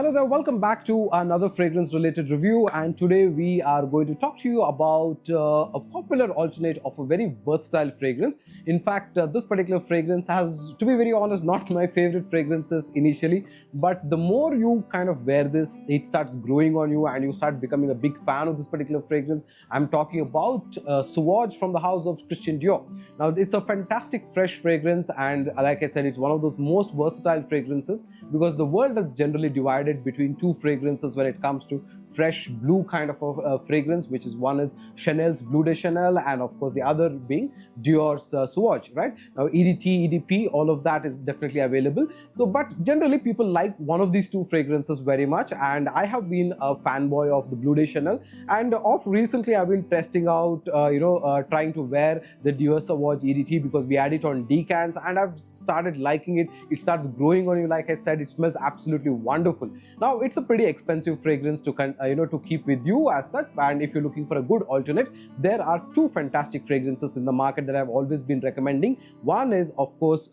Hello there, welcome back to another fragrance related review, and today we are going to talk to you about a popular alternate of a very versatile fragrance. In fact, this particular fragrance has, to be very honest, not my favorite fragrances initially, but the more you kind of wear this, it starts growing on you and you start becoming a big fan of this particular fragrance. I'm talking about Sauvage from the house of Christian Dior. Now, it's a fantastic fresh fragrance, and like I said, it's one of those most versatile fragrances because the world is generally divided between two fragrances when it comes to fresh blue kind of a fragrance, which is one is Chanel's Bleu de Chanel, and of course the other being Dior's Sauvage, right? Now EDT, EDP, all of that is definitely available. So, but generally people like one of these two fragrances very much, and I have been a fanboy of the Bleu de Chanel, and of recently I've been testing out, trying to wear the Dior Sauvage EDT because we had it on decants, and I've started liking it. It starts growing on you, like I said. It smells absolutely wonderful. Now it's a pretty expensive fragrance to to keep with you as such, and if you're looking for a good alternate, there are two fantastic fragrances in the market that I've always been recommending. One is of course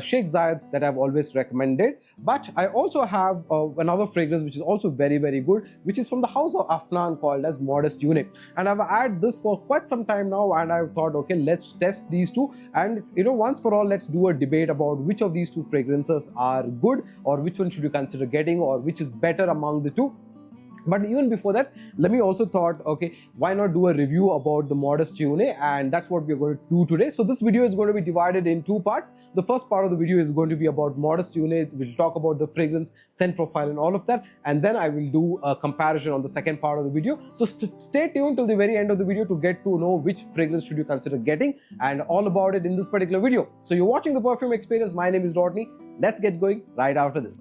Sheikh Zayed that I've always recommended, but I also have another fragrance which is also very good, which is from the house of Afnan called as Modest Unique, and I've had this for quite some time now, and I've thought, okay, let's test these two, and once for all, let's do a debate about which of these two fragrances are good or which one should you consider getting, or which is better among the two. But even before that, let me also thought, okay, why not do a review about the Modest Unique, and that's what we're going to do today. So this video is going to be divided in two parts. The first part of the video is going to be about Modest Unique. We'll talk about the fragrance, scent profile and all of that, and then I will do a comparison on the second part of the video. So stay tuned till the very end of the video to get to know which fragrance should you consider getting, and all about it in this particular video. So you're watching the Perfume Experience. My name is Rodney. Let's get going right after this.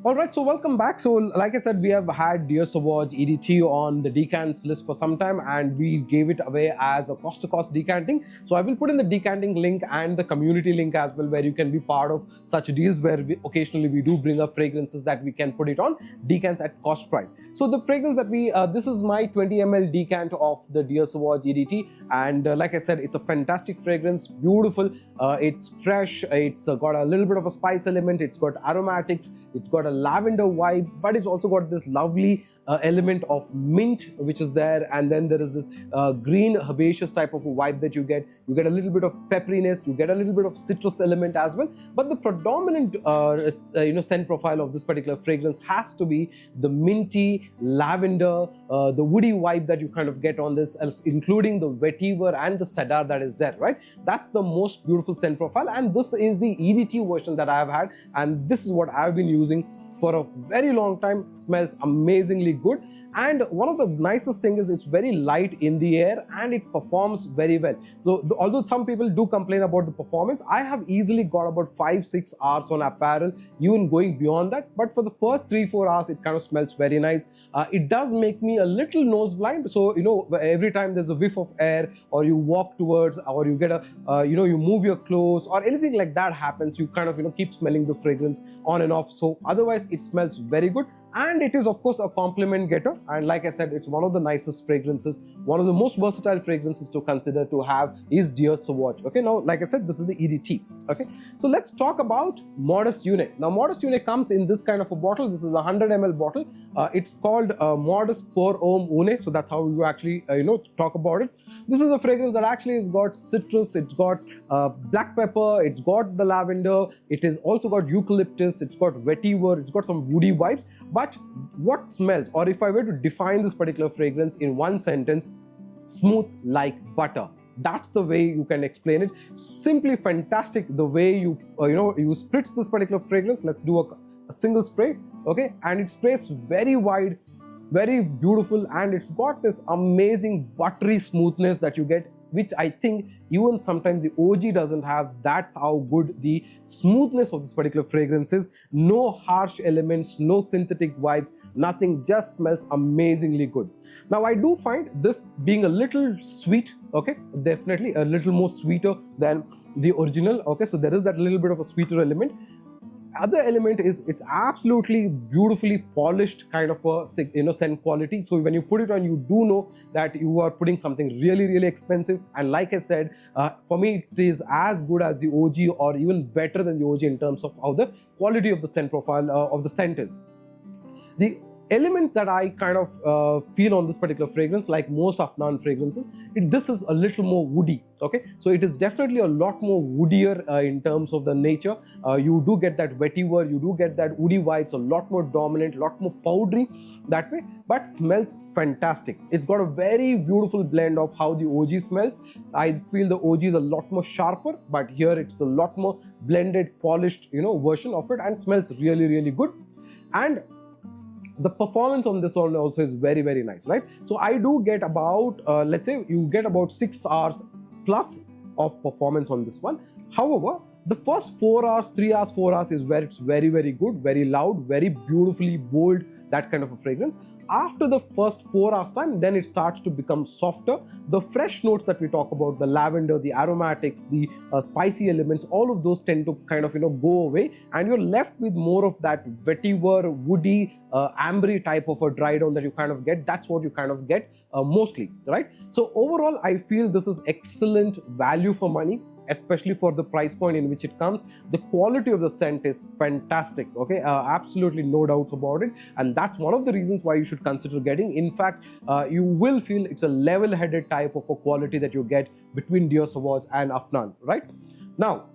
Alright, so welcome back. So like I said, we have had Dior Sauvage EDT on the decants list for some time, and we gave it away as a cost to cost decanting. So I will put in the decanting link and the community link as well, where you can be part of such deals where occasionally we do bring up fragrances that we can put it on decants at cost price. So the fragrance that this is my 20 ml decant of the Dior Sauvage EDT, and like I said, it's a fantastic fragrance, beautiful, it's fresh, it's got a little bit of a spice element, it's got aromatics, it's got a lavender vibe, but it's also got this lovely element of mint which is there, and then there is this green herbaceous type of a vibe that you get a little bit of pepperiness, you get a little bit of citrus element as well. But the predominant scent profile of this particular fragrance has to be the minty lavender, the woody vibe that you kind of get on this, including the vetiver and the cedar that is there, right? That's the most beautiful scent profile, and this is the EDT version that I have had, and this is what I've been using for a very long time. Smells amazingly good, and one of the nicest things is it's very light in the air and it performs very well. So although some people do complain about the performance, I have easily got about 5-6 hours on apparel, even going beyond that, but for the first 3-4 hours it kind of smells very nice. It does make me a little nose blind, so every time there's a whiff of air, or you walk towards, or you get a you move your clothes or anything like that happens, you kind of keep smelling the fragrance on and off. So otherwise it smells very good, and it is of course a compliment getter, and like I said, it's one of the nicest fragrances, one of the most versatile fragrances to consider to have is Dior Sauvage. Okay, now like I said, this is the EDT. Okay, so let's talk about Modest Unique. Now Modest Unique comes in this kind of a bottle. This is a 100 ml bottle. It's called Modest Pour Homme Une, so that's how you actually talk about it. This is a fragrance that actually has got citrus, it's got black pepper, it's got the lavender, it has also got eucalyptus, it's got vetiver, it's got some woody vibes. But what smells, or if I were to define this particular fragrance in one sentence, smooth like butter. That's the way you can explain it. Simply fantastic the way you you spritz this particular fragrance. Let's do a single spray, okay, and it sprays very wide, very beautiful, and it's got this amazing buttery smoothness that you get, which I think even sometimes the OG doesn't have. That's how good the smoothness of this particular fragrance is. No harsh elements, no synthetic vibes, nothing, just smells amazingly good. Now I do find this being a little sweet, okay, definitely a little more sweeter than the original, okay, so there is that little bit of a sweeter element. Other element is it's absolutely beautifully polished kind of a scent quality. So when you put it on, you do know that you are putting something really expensive. And like I said, for me it is as good as the OG or even better than the OG in terms of how the quality of the scent profile of the scent is. The element that I kind of feel on this particular fragrance, like most Afnan fragrances, this is a little more woody. Okay, so it is definitely a lot more woodier in terms of the nature. You do get that vetiver, you do get that woody vibes, a lot more dominant, a lot more powdery that way, but smells fantastic. It's got a very beautiful blend of how the OG smells. I feel the OG is a lot more sharper, but here it's a lot more blended, polished, version of it, and smells really good. And the performance on this one also is very nice, right? So I do get about, let's say you get about 6 hours plus of performance on this one. However, the first 4 hours, 3 hours, 4 hours is where it's very good, very loud, very beautifully bold, that kind of a fragrance. After the first 4 hours time, then it starts to become softer. The fresh notes that we talk about, the lavender, the aromatics, the spicy elements, all of those tend to kind of go away, and you're left with more of that vetiver, woody, ambery type of a dry down that you kind of get. That's what you kind of get mostly, right? So overall, I feel this is excellent value for money, especially for the price point in which it comes. The quality of the scent is fantastic, okay? Absolutely no doubts about it, and that's one of the reasons why you should consider getting. In fact, you will feel it's a level-headed type of a quality that you get between Dior Sauvage and Afnan, right? Now,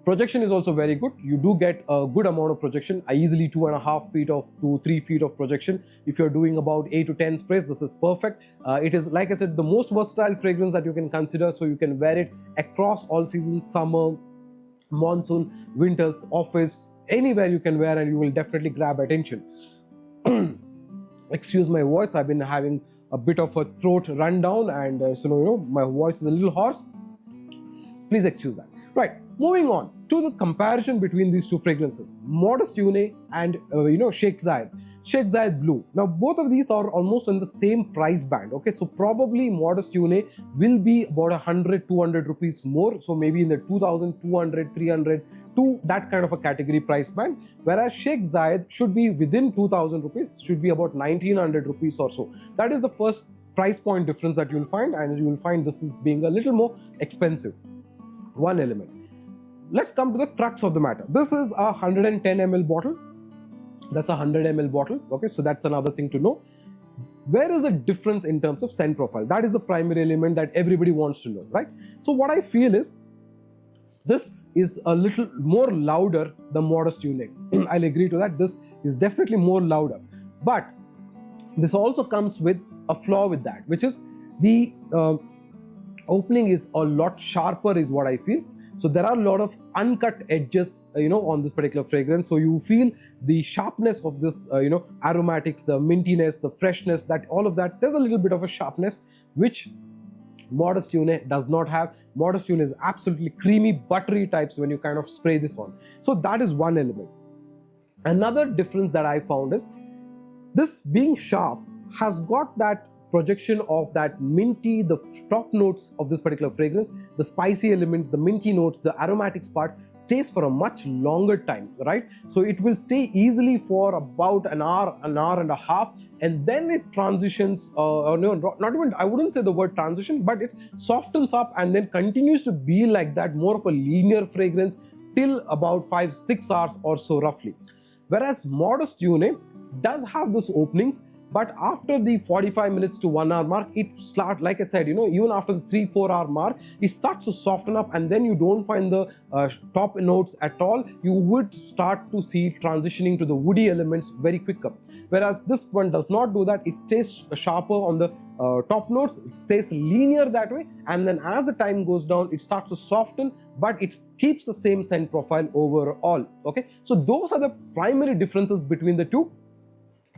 projection is also very good. You do get a good amount of projection, easily 2.5 feet to 3 feet of projection. If you're doing about 8 to 10 sprays, this is perfect. It is, like I said, the most versatile fragrance that you can consider, so you can wear it across all seasons, summer, monsoon, winters, office, anywhere you can wear, and you will definitely grab attention. Excuse my voice, I've been having a bit of a throat rundown, and so my voice is a little hoarse. Please excuse that. Right. Moving on to the comparison between these two fragrances, Modest Une and Sheikh Zayed. Sheikh Zayed Blue. Now both of these are almost in the same price band. Okay, so probably Modest Une will be about 100-200 rupees more. So maybe in the 2,200, 300 to that kind of a category price band. Whereas Sheikh Zayed should be within 2,000 rupees, should be about 1,900 rupees or so. That is the first price point difference that you'll find, and you will find this is being a little more expensive. One element. Let's come to the crux of the matter. This is a 110 ml bottle. That's a 100 ml bottle. Okay, so that's another thing to know. Where is the difference in terms of scent profile? That is the primary element that everybody wants to know, right? So what I feel is, this is a little more louder than Modest Une. I'll agree to that. This is definitely more louder. But this also comes with a flaw with that, which is the opening is a lot sharper, is what I feel. So there are a lot of uncut edges, on this particular fragrance. So you feel the sharpness of this, aromatics, the mintiness, the freshness, that all of that. There's a little bit of a sharpness, which Modest Une does not have. Modest Une is absolutely creamy, buttery types when you kind of spray this on. So that is one element. Another difference that I found is, this being sharp has got that projection of that minty, the top notes of this particular fragrance, the spicy element, the minty notes, the aromatics part stays for a much longer time, right? So it will stay easily for about an hour and a half, and then it transitions, not even, I wouldn't say the word transition, but it softens up and then continues to be like that, more of a linear fragrance till about 5-6 hours or so roughly. Whereas Modest Une does have those openings, but after the 45 minutes to 1 hour mark, it starts, like I said, even after the 3-4 hour mark, it starts to soften up, and then you don't find the top notes at all. You would start to see transitioning to the woody elements very quicker. Whereas this one does not do that. It stays sharper on the top notes, it stays linear that way, and then as the time goes down, it starts to soften, but it keeps the same scent profile overall. Okay, so those are the primary differences between the two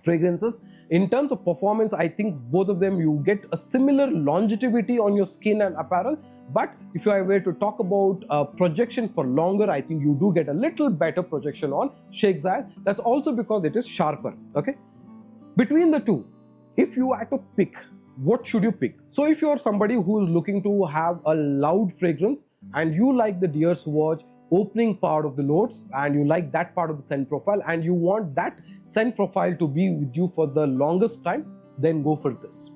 fragrances. In terms of performance, I think both of them, you get a similar longevity on your skin and apparel. But if I were to talk about projection for longer, I think you do get a little better projection on Sheikh Zayed. That's also because it is sharper. Okay. Between the two, if you had to pick, what should you pick? So if you're somebody who is looking to have a loud fragrance and you like the Dior Sauvage, opening part of the notes and you like that part of the scent profile and you want that scent profile to be with you for the longest time, then go for this.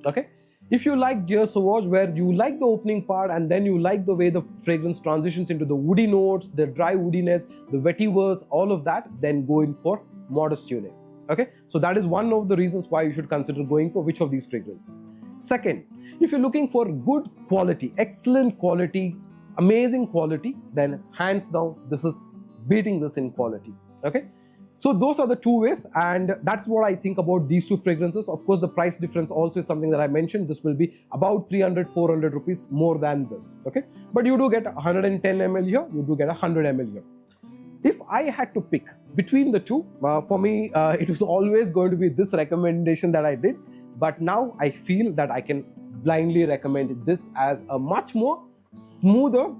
Okay. If you like Dior Sauvage, where you like the opening part and then you like the way the fragrance transitions into the woody notes, the dry woodiness, the vetivers, all of that, then go in for Modest Unique. Okay, so that is one of the reasons why you should consider going for which of these fragrances. Second, if you're looking for good quality, excellent quality, amazing quality, then hands down, this is beating this in quality. Okay. So those are the two ways, and that's what I think about these two fragrances. Of course, the price difference also is something that I mentioned. This will be about 300-400 rupees more than this, okay? But you do get 110 ml here, you do get 100 ml here. If I had to pick between the two, for me, it was always going to be this recommendation that I did. But now I feel that I can blindly recommend this as a much more smoother,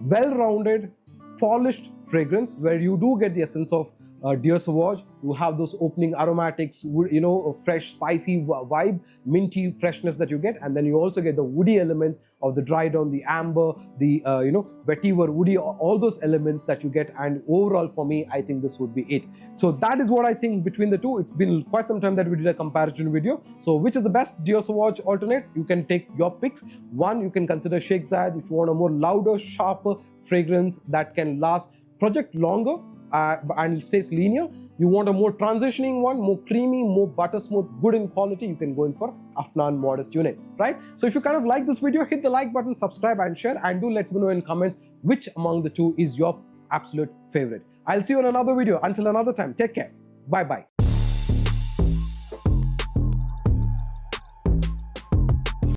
well-rounded, polished fragrance where you do get the essence of Dior Sauvage. You have those opening aromatics, you know, a fresh spicy vibe, minty freshness that you get, and then you also get the woody elements of the dry down, the amber, the you know, vetiver, woody, all those elements that you get. And overall, for me, I think this would be it. So that is what I think between the two. It's been quite some time that we did a comparison video. So which is the best Dior Sauvage alternate? You can take your picks. One, you can consider Sheikh Zayed if you want a more louder, sharper fragrance that can last, project longer, and stays linear. You want a more transitioning one, more creamy, more butter smooth, good in quality, you can go in for Afnan Modest Unique, right? So if you kind of like this video, hit the like button, subscribe and share, and do let me know in comments which among the two is your absolute favorite. I'll see you in another video. Until another time, take care. Bye bye.